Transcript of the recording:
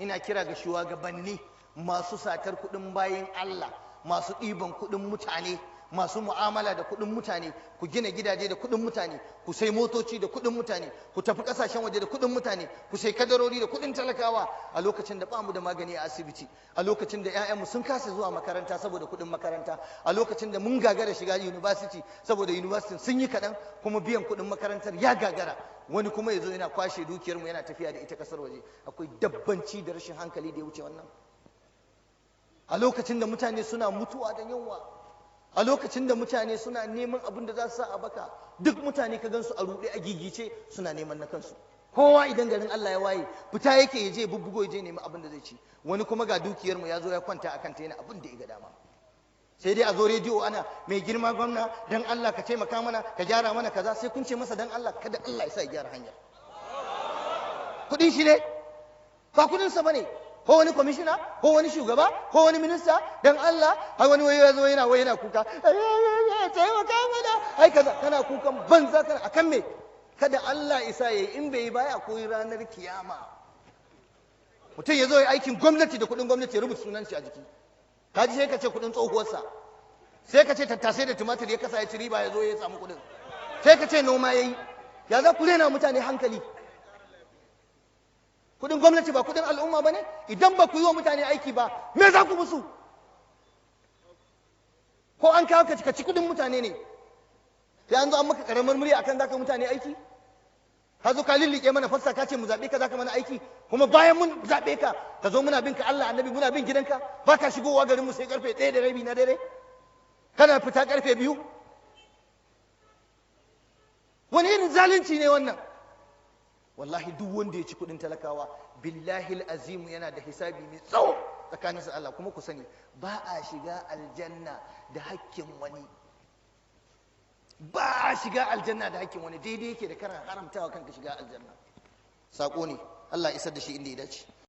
ina kira ga shugabanni masu satar kuɗin bayin Allah, masu ɗiban kuɗin mutane, masu mu'amala da kuɗin mutane, ku gina gidaje da kuɗin mutane, ku sai motoci da kuɗin mutane, ku tafi ƙasashen waje da kuɗin mutane, ku sai kadarori da kuɗin talakawa a lokacin da bamu da magani a asibiti, a lokacin da 'ya'yanmu sun kasa zuwa makaranta saboda kuɗin makaranta, a lokacin da mun gagara shiga university saboda university sun yi kaɗan kuma biyan kuɗin makarantar ya gagara, wani kuma ya zo yana kwashe dukiyarmu yana tafiya da ita ƙasar waje. Akwai dabbanci da rashin hankali da ya wuce wannan? A lokacin da mutane suna mutuwa da yunwa, a lokacin da mutane suna neman abin da za su sa a baka, duk mutane ka gansu a ruɗe a gigice suna neman na kansu. Kowa idan garin Allah ya waye fita yake ya je bubbugo ya je nemi abin da zai ci. Wani kuma ga dukiyar mu ya zo ya kwanta akan ta yana abin da ya ga dama. Sai dai a zo rediyo ana mai girma gwamna dan Allah ka taimaka mana ka gyara mana kaza, sai kun ce masa dan Allah kada Allah ya sa ya gyara hanyar. Kuɗin shi ne ba kuɗin sa bane, ko wani kwamishina ko wani shugaba ko wani minista dan Allah, har wani wayo ya zo yana kuka taimaka mana ai kaza, kana kukan banza kana akan me? Kada Allah isa yayi, in bai yi baya koyi ranar kiyama. Mutum ya zo ya aikin gwamnati da kuɗin gwamnati ya rubuta sunan shi a jiki, kaji sai ka ce kuɗin tsohuwarsa, sai ka ce tattasai da tumatir ya kasa ya ci riba ya zo ya samu kuɗin, sai ka ce noma yayi. Ya za ku rena mutane hankali? Kudin gwamnati ba kudin al'umma ba ne? Idan ba ku yi wa mutane aiki ba, me za ku musu? Ko an kawo ka ci kudin mutane ne, sai an zo an maka karamar murya akan za ka mutane aiki? Ka zo ka lillike mana fassa ka ce mu zaɓe ka za ka mana aiki, kuma bayan mun zaɓe ka ka zo muna bin ka Allah annabi muna bin gidanka, ba ka shigowa garin mu sai karfe 1:30 na dare, kana fita karfe 2. Wani irin zalunci ne wannan? Wallahi duk wanda ya ci kudin talakawa billahi azimu yana da hisabi mai tsawo tsakaninsa da Allah. Kuma ku sani ba a shiga aljanna da hakkin wani, ba a shiga aljanna da hakkin wani, daidai yake da karan haramtawa kanka shiga aljanna. Sako ne, Allah isar da shi inda ya dace.